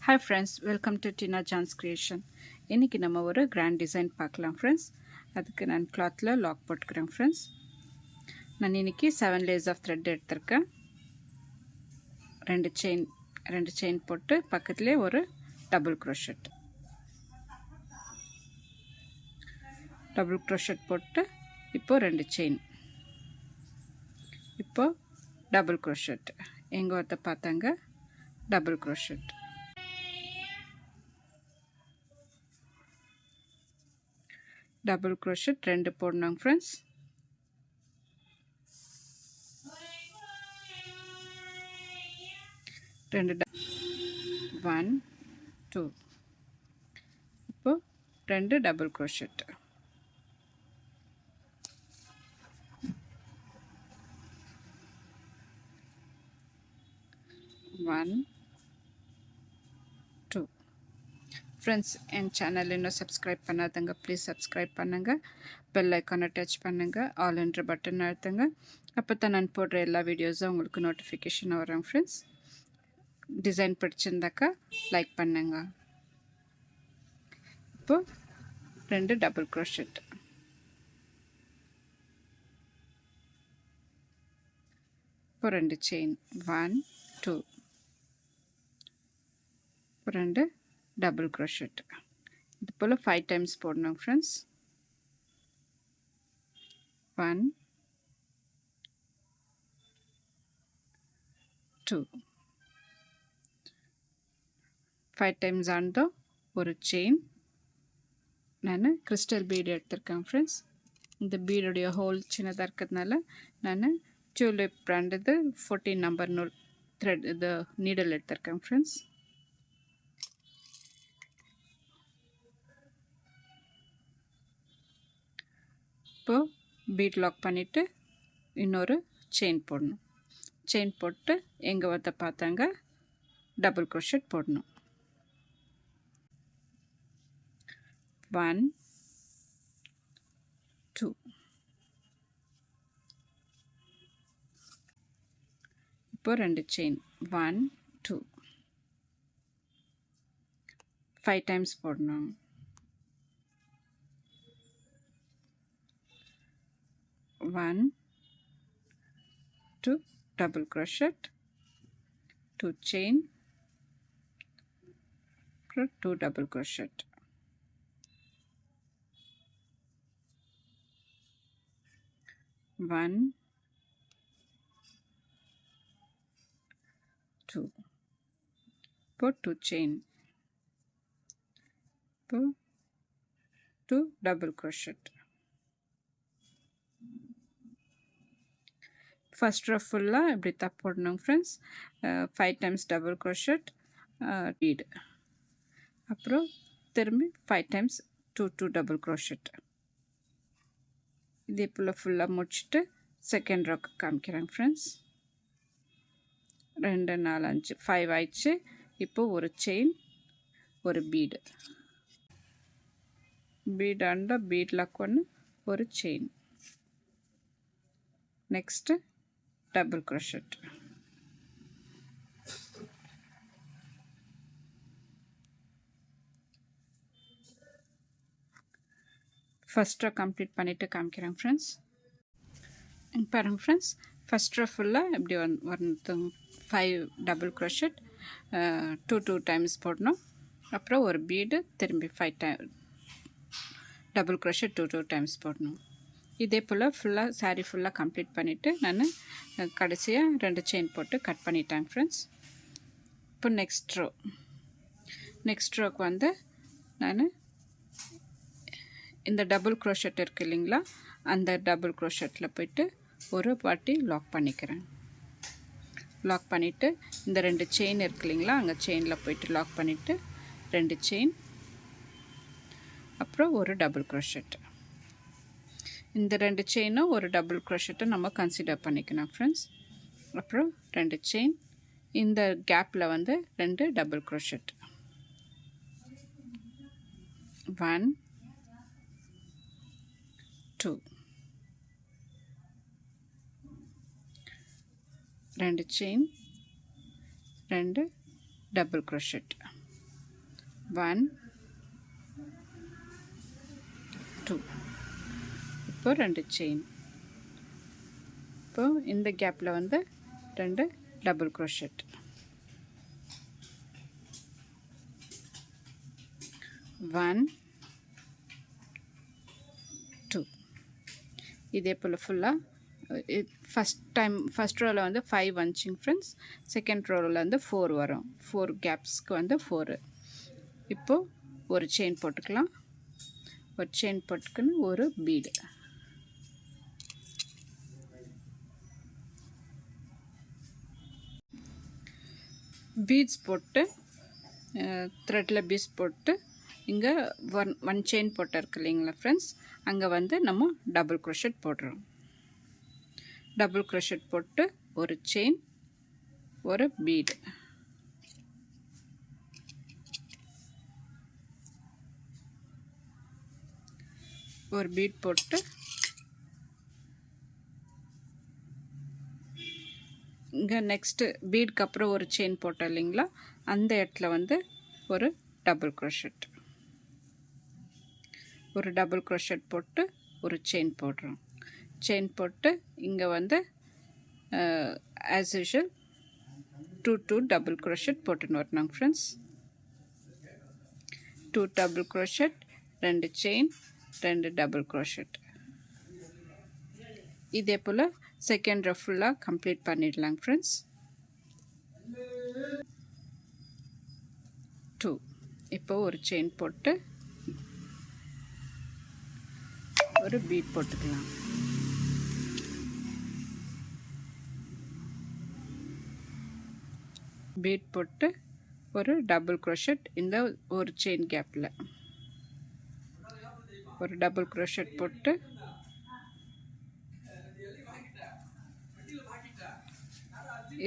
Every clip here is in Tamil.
Hi friends, welcome to Tina John's Creation. இன்னைக்கு நம்ம ஒரு கிராண்ட் டிசைன் பார்க்கலாம் friends. அதுக்கு நான் clothல லாக் போட்டுக்கிறேன் friends. நான் இன்னைக்கு 7 layers of thread எடுத்திருக்கேன். ரெண்டு செயின் போட்டு பக்கத்திலே ஒரு டபுள் crochet. டபுள் crochet போட்டு இப்போ ரெண்டு செயின். இப்போ டபுள் crochet. எங்க வத்த பார்த்தாங்க டபுள் crochet. double crochet ரெண்டு போடணும் friends. ரெண்டு 1 2 இப்போ ரெண்டு double crochet. One, two. Friends, என் சேனல் இன்னும் சப்ஸ்கிரைப் பண்ணாதங்க ப்ளீஸ் சப்ஸ்கிரைப் பண்ணுங்க. பெல் ஐக்கானை டச் பண்ணுங்க. ஆல் என்ற பட்டன் அழுத்துங்க. அப்போ தான் நான் போடுற எல்லா வீடியோஸும் உங்களுக்கு நோட்டிஃபிகேஷன் வரும் ஃப்ரெண்ட்ஸ். டிசைன் பிடிச்சிருந்தாக்கா லைக் பண்ணுங்க. இப்போ ரெண்டு டபுள் crochet. இப்போ ரெண்டு செயின் 1 2 ரெண்டு double crochet. இது போல 5 times போடணும் friends. 1 2 5 times ஆனதோ ஒரு செயின். நான் கிறிஸ்டல் பீட் எடுத்திருக்கேன் friends. இந்த பீடுடைய ஹோல் சின்னதாக இருக்கிறதுனால நான் டியூலிப் பிராண்டது 14 நம்பர் நூல் த்ரெட் இது நீடல் எடுத்திருக்கேன் friends. இப்போ பீட் லாக் பண்ணிவிட்டு இன்னொரு செயின் போடணும். செயின் போட்டு எங்கே வத்த பார்த்தாங்க டபுள் crochet போடணும். 1 2 இப்போ ரெண்டு செயின் 1 2 5 times போடணும். 1 2 double crochet, 2 chain, 2 double crochet. One, two. Put 2 chain. Put 2 double crochet. First row full இப்படி தான் போடணும் friends. 5 times double crochet bead. அப்புறம் திரும்பி 5 times 2 double crochet. இதே போல் ஃபுல்லாக முடிச்சுட்டு செகண்ட் ரோக்கு காமிக்கிறேன் ஃப்ரெண்ட்ஸ். 2 4 5 5 ஆயிடுச்சு. இப்போது ஒரு செயின் ஒரு பீடு பீடாண்டா பீட் லாக் ஒன்று ஒரு chain. Next double crochet. First row complete பண்ணிவிட்டு காமிக்கிறேன் ஃப்ரெண்ட்ஸ். பாருங்கள் ஃப்ரெண்ட்ஸ், ஃபர்ஸ்ட் ரோ ஃபுல்லாக எப்படி வந்து 5 double crochet 2 times போடணும். அப்புறம் ஒரு பீடு திரும்பி 5 double crochet 2 times போடணும். இதே போல் ஃபுல்லாக சாரீ ஃபுல்லாக கம்ப்ளீட் பண்ணிவிட்டு நான் கடைசியாக ரெண்டு செயின் போட்டு கட் பண்ணிட்டேன் ஃப்ரெண்ட்ஸ். இப்போ நெக்ஸ்ட் ரோக்கு வந்து நான் இந்த டபுள் crochet இருக்கு இல்லைங்களா, அந்த டபுள் crochetல போயிட்டு ஒரு வாட்டி லாக் பண்ணிக்கிறேன். லாக் பண்ணிவிட்டு இந்த ரெண்டு செயின் இருக்கு இல்லைங்களா, அங்கே செயினில் போயிட்டு லாக் பண்ணிவிட்டு ரெண்டு செயின் அப்புறம் ஒரு டபுள் crochet. இந்த ரெண்டு செயினும் ஒரு டபுள் crochet நம்ம கன்சிடர் பண்ணிக்கணும் ஃப்ரெண்ட்ஸ். அப்புறம் ரெண்டு செயின், இந்த கேப்பில் வந்து ரெண்டு டபுள் crochet. 1 2 ரெண்டு செயின் ரெண்டு டபுள் crochet. 1 2 இப்போ 2 செயின். இப்போ இந்த கேப்பில் வந்து 2 டபுள் க்ரோஷெட். 1 2 இதே போல் ஃபுல்லாக ஃபஸ்ட் ரோவில் வந்து 5 வந்துச்சிங்க ஃப்ரெண்ட்ஸ். செகண்ட் ரோவில் வந்து 4 வரும். 4 கேப்ஸ்க்கு வந்து 4. இப்போது ஒரு செயின் போட்டுக்கலாம். ஒரு செயின் போட்டுக்குன்னு ஒரு பீடு. பீட்ஸ் போட்டு த்ரெட்டில் பீட்ஸ் போட்டு இங்கே ஒன் செயின் போட்டிருக்கு இல்லைங்களா ஃப்ரெண்ட்ஸ், அங்கே வந்து நம்ம டபுள் க்ரோஷெட் போடுறோம். டபுள் க்ரோஷெட் போட்டு ஒரு செயின் ஒரு பீடு. ஒரு பீட் போட்டு இங்கே நெக்ஸ்ட்டு பீடுக்கு அப்புறம் ஒரு செயின் போட்டோம் இல்லைங்களா, அந்த இடத்துல வந்து ஒரு டபுள் க்ரோஷெட். ஒரு டபுள் க்ரோஷெட் போட்டு ஒரு செயின் போடுறோம். செயின் போட்டு இங்கே வந்து ஆஸ் யூஷுவல் 2 டபுள் க்ரோஷெட் போட்டுன்னு வரணும் friends. 2 double crochet, 2 chain, 2 double crochet. இதே போல் செகண்ட் ரோ ஃபுல்லாக கம்ப்ளீட் பண்ணிடலாங்க ஃப்ரெண்ட்ஸ். 2 இப்போ ஒரு செயின் போட்டு ஒரு பீட் போட்டுக்கலாம். பீட் போட்டு ஒரு டபுள் க்ரோஷெட் இந்த ஒரு செயின் கேப்பில் ஒரு டபுள் க்ரோஷெட் போட்டு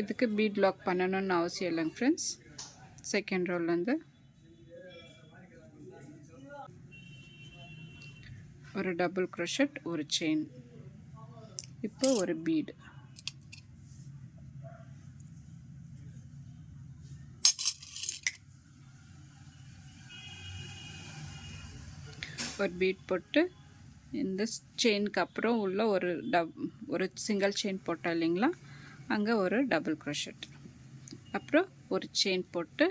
இதுக்கு பீட் லாக் பண்ணணும்னு அவசியம் இல்லைங்க ஃப்ரெண்ட்ஸ். செகண்ட் ரோலேருந்து ஒரு டபுள் க்ரோஷெட் ஒரு செயின், இப்போ ஒரு பீடு. ஒரு பீட் போட்டு இந்த செயினுக்கு அப்புறம் உள்ள ஒரு சிங்கிள் செயின் போட்டோம் இல்லைங்களா, அங்கே ஒரு டபுள் க்ரோஷெட். அப்புறம் ஒரு செயின் போட்டு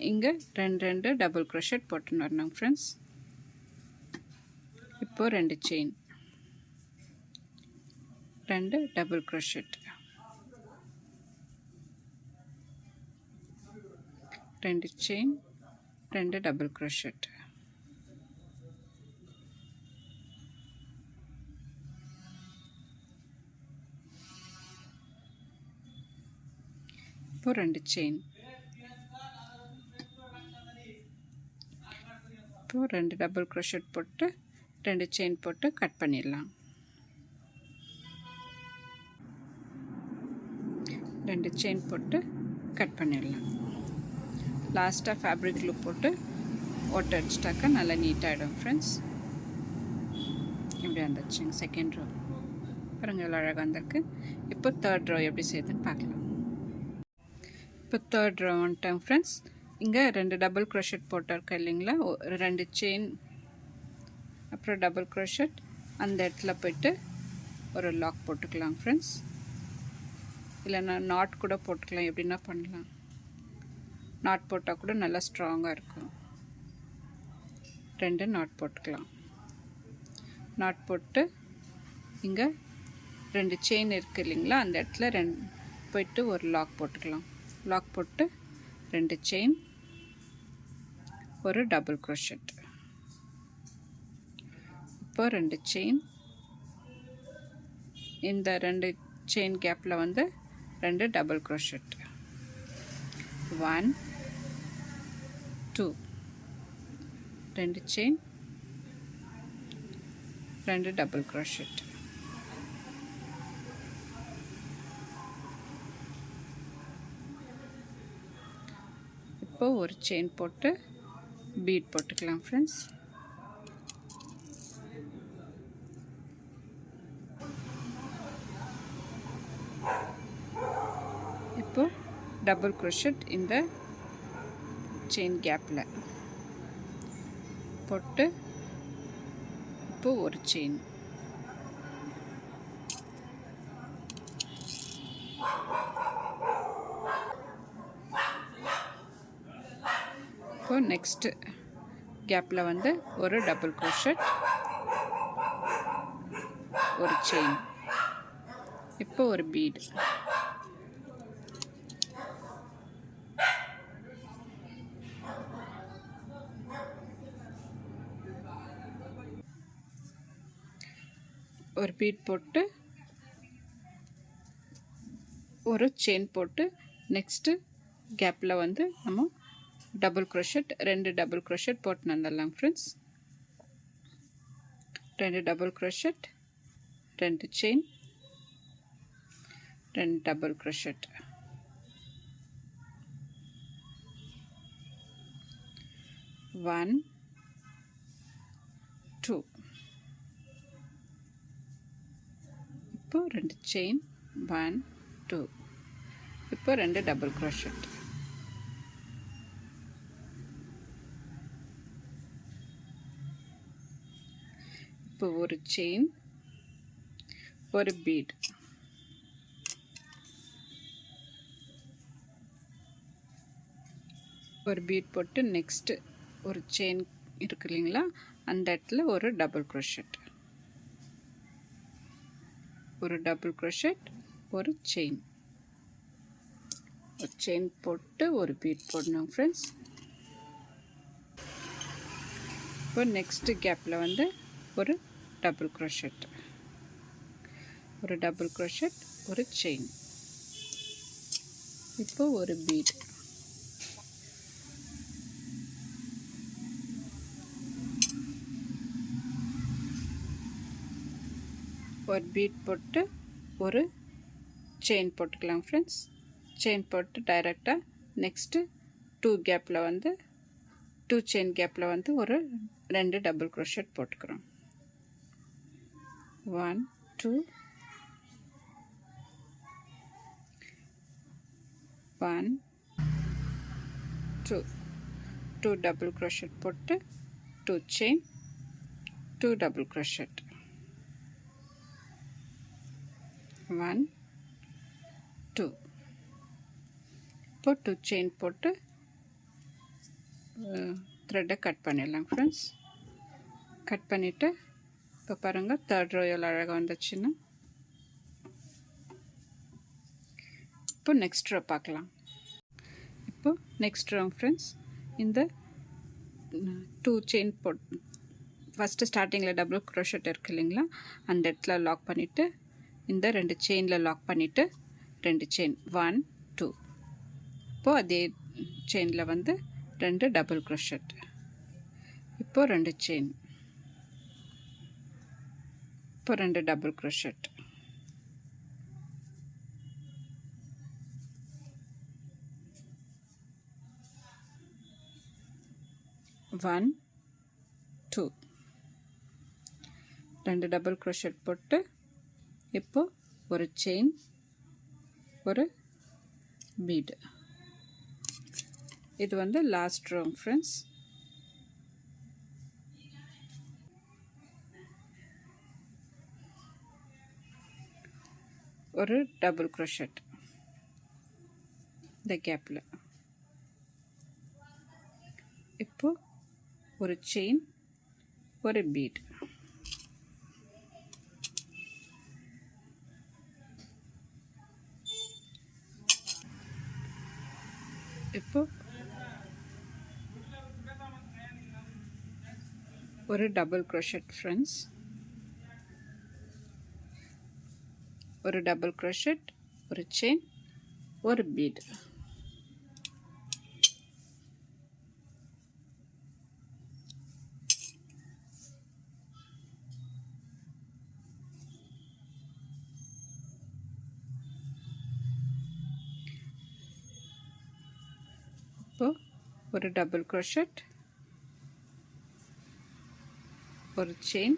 இங்கே 2 டபுள் க்ரோஷெட் போட்டுன்னு வரணும் ஃப்ரெண்ட்ஸ். இப்போது 2 chain, 2 double crochet, 2 chain, 2 double crochet. இப்போ 2 செயின், இப்போ 2 டபுள் க்ரோஷெட் போட்டு 2 செயின் போட்டு கட் பண்ணிடலாம். 2 செயின் போட்டு கட் பண்ணிடலாம். லாஸ்ட்டாக ஃபேப்ரிக் க்ளூ போட்டு ஒட்ட அடிச்சிட்டாக்கா நல்லா நீட்டாகிடும் ஃப்ரெண்ட்ஸ். இப்படி வந்துடுச்சுங்க செகண்ட் ரோ. பாருங்கள் எவ்வளோ அழகாக வந்திருக்கு. இப்போ தேர்ட் ரோ எப்படி செய்யுதுன்னு பார்க்கலாம். இப்போ தேர்ட் ரோ வந்துட்டேன் ஃப்ரெண்ட்ஸ். இங்கே 2 டபுள் க்ரோஷெட் போட்டிருக்கேன் இல்லைங்களா, 2 செயின் அப்புறம் டபுள் க்ரோஷெட். அந்த இடத்துல போய்ட்டு ஒரு லாக் போட்டுக்கலாம் ஃப்ரெண்ட்ஸ். இல்லைன்னா நாட் கூட போட்டுக்கலாம், எப்படின்னா பண்ணலாம். நாட் போட்டால் கூட நல்லா ஸ்ட்ராங்காக இருக்கும். 2 நாட் போட்டுக்கலாம். நாட் போட்டு இங்கே 2 செயின் இருக்குது இல்லைங்களா, அந்த இடத்துல போய்ட்டு ஒரு லாக் போட்டுக்கலாம். லாக் போட்டு 2 செயின் ஒரு டபுள் க்ரோஷெட். இப்போ 2 செயின், இந்த 2 செயின் கேப்பில் வந்து 2 double crochet. 1 2 2 chain, 2 double crochet. இப்போ ஒரு செயின் போட்டு பீட் போட்டுக்கலாம் ஃப்ரெண்ட்ஸ். இப்போ டபுள் க்ரோஷெட் இந்த செயின் கேப்பில் போட்டு இப்போ ஒரு செயின், இப்போ நெக்ஸ்ட்டு கேப்பில் வந்து ஒரு டபுள் க்ரோஷட், ஒரு செயின், இப்போ ஒரு பீடு, ஒரு பீட் போட்டு ஒரு செயின் போட்டு நெக்ஸ்ட்டு கேப்பில் வந்து நம்ம டபுள் க்ரோஷட், 2 டபுள் க்ரோஷட் போட்டு வந்துடலாம் friends. 2 double crochet, 2 chain, 2 double crochet, 1 2, இப்போ 2 செயின், 1 2, இப்போ 2 டபுள் க்ரோஷட், இப்போ ஒரு செயின், ஒரு பீட், ஒரு பீட் போட்டு நெக்ஸ்ட்டு ஒரு செயின் இருக்கு இல்லைங்களா, அந்த இடத்துல ஒரு டபுள் க்ரோஷட், ஒரு டபுள் க்ரோஷட், ஒரு செயின், ஒரு செயின் போட்டு ஒரு பீட் போடணும் ஃப்ரெண்ட்ஸ். இப்போ நெக்ஸ்ட்டு கேப்பில் வந்து ஒரு டபுள் க்ரோஷட், ஒரு டபுள் க்ரோஷட், ஒரு செயின், இப்போ ஒரு பீட், ஒரு பீட் போட்டு ஒரு செயின் போட்டுக்கலாம் ஃப்ரெண்ட்ஸ். செயின் போட்டு டைரெக்டாக நெக்ஸ்ட்டு 2 கேப்பில் வந்து 2 செயின் கேப்பில் வந்து ஒரு 2 டபுள் க்ரோஷட் போட்டுக்கிறோம். 1 2, 1 2, 2 டபுள் க்ரோஷட் போட்டு 2 செயின், 2 டபுள் க்ரோஷட், 1 2, இப்போ 2 செயின் போட்டு த்ரெட்டை கட் பண்ணிடலாம் ஃப்ரெண்ட்ஸ். கட் பண்ணிவிட்டு இப்போ பாருங்கள் தேர்ட் ரோ எவ்வளோ அழகாக வந்துச்சுன்னு. இப்போ நெக்ஸ்ட் ரோ பார்க்கலாம். இப்போ நெக்ஸ்ட் ரோ ஃப்ரெண்ட்ஸ், இந்த 2 செயின் போட்டு ஃபஸ்ட்டு ஸ்டார்டிங்கில் டபுள் க்ரோஷட் இருக்குது இல்லைங்களா, அந்த இடத்துல லாக் பண்ணிவிட்டு இந்த 2 செயினில் லாக் பண்ணிவிட்டு 2 செயின் 1 2, இப்போது அதே செயினில் வந்து 2 டபுள் க்ரோஷட், இப்போ 2 செயின், இப்போ 2 டபுள் க்ரோஷட், 1 2, 2 டபுள் க்ரோஷட் போட்டு இப்போ ஒரு செயின், ஒரு பீடு. இது வந்து லாஸ்ட் ரோ ஃப்ரெண்ட்ஸ். ஒரு டபுள் க்ரோஷட் இந்த கேப்பில், இப்போ ஒரு செயின், ஒரு பீட், இப்போ ஒரு டபுள் க்ரோஷட் ஃப்ரெண்ட்ஸ், ஒரு டபுள் க்ரோஷட், ஒரு செயின், ஒரு பீட், இப்போ ஒரு டபுள் க்ரோஷட், ஒரு செயின்,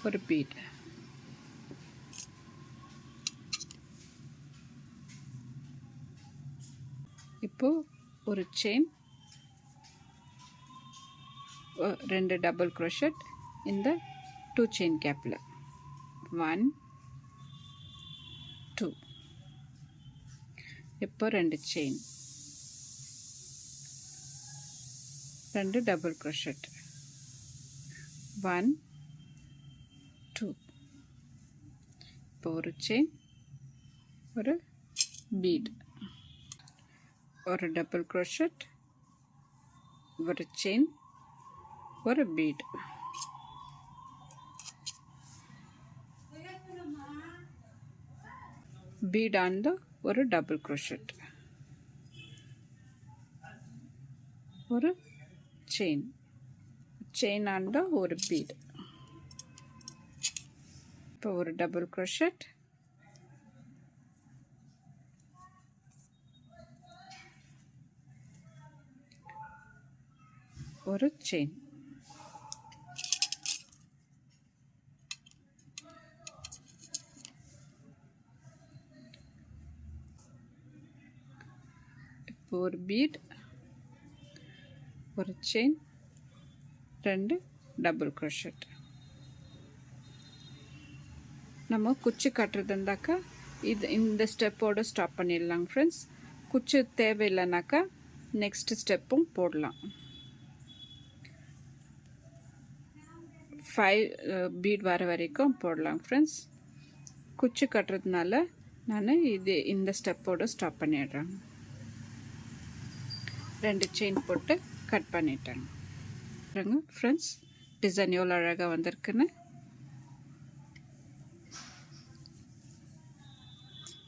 ஒரு பீட், இப்போ ஒரு செயின், 2 டபுள் crochet இந்த 2 செயின் கேப்பில் 1 2. இப்போ 2 செயின், 2 டபுள் crochet 1 2. இப்போ ஒரு செயின், ஒரு பீட், ஒரு டபுள் crochet, ஒரு செயின், ஒரு பீட். பீட் ஆனது ஒரு டபுள் crochet, ஒரு செயின், செயின் ஆனது ஒரு பீட். இப்போ ஒரு டபுள் crochet, ஒரு செயின். இப்போ ஒரு பீட், ஒரு செயின், 2 டபுள் crochet. நம்ம குச்சி கட்டுறது இருந்தாக்கா இந்த ஸ்டெப்போடு ஸ்டாப் பண்ணிடலாங்க ஃப்ரெண்ட்ஸ். குச்சி தேவையில்லைனாக்கா நெக்ஸ்ட் ஸ்டெப்பும் போடலாம். 5 பீட் வர வரைக்கும் போடலாம் ஃப்ரெண்ட்ஸ். குச்சி கட்டுறதுனால நான் இந்த ஸ்டெப்போடு ஸ்டாப் பண்ணிடுறேன். 2 செயின் போட்டு கட் பண்ணிட்டேன் ஃப்ரெண்ட்ஸ். டிசைன் எவ்வளோ அழகாக வந்திருக்குன்னு.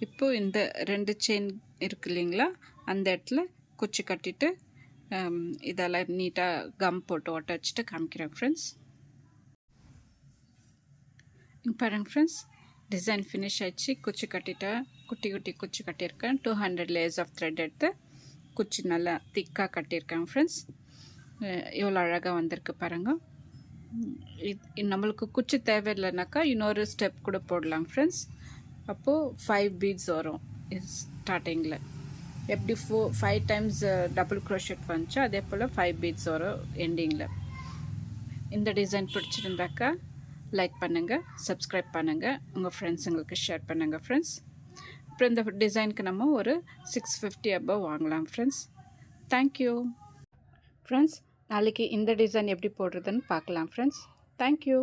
இப்போ இந்த 2 செயின் இருக்கு இல்லைங்களா, அந்த இடத்துல குச்சி கட்டிட்டு இதெல்லாம் நீட்டாக கம் போட்டு ஒட்ட வச்சுட்டு காமிக்கிறேன் ஃப்ரெண்ட்ஸ். பாருங்க ஃப்ரெண்ட்ஸ், டிசைன் ஃபினிஷ் ஆகிடுச்சு. குச்சி கட்டிட்டேன், குட்டி குட்டி குச்சி கட்டியிருக்கேன். 200 லேயர்ஸ் ஆஃப் த்ரெட் எடுத்து குச்சி நல்லா திக்காக கட்டியிருக்கேன் ஃப்ரெண்ட்ஸ். எவ்வளோ அழகாக வந்திருக்கு பாருங்கள். நம்மளுக்கு குச்சி தேவையில்லைனாக்கா இன்னொரு ஸ்டெப் கூட போடலாம் ஃப்ரெண்ட்ஸ். அப்போது 5 பீட்ஸ் வரும் ஸ்டார்டிங்கில். எப்படி 5 டைம்ஸ் டபுள் crochet வந்துச்சோ அதே போல் 5 பீட்ஸ் வரும் எண்டிங்கில். இந்த டிசைன் பிடிச்சிருந்தாக்கா லைக் பண்ணுங்கள், சப்ஸ்கிரைப் பண்ணுங்கள், உங்கள் ஃப்ரெண்ட்ஸுங்களுக்கு ஷேர் பண்ணுங்கள் ஃப்ரெண்ட்ஸ். அப்புறம் இந்த டிசைனுக்கு நம்ம ஒரு 650 above வாங்கலாம் ஃப்ரெண்ட்ஸ். Thank you friends. நாளைக்கு இந்த டிசைன் எப்படி போடுறதுன்னு பார்க்கலாம் ஃப்ரெண்ட்ஸ். தேங்க்யூ.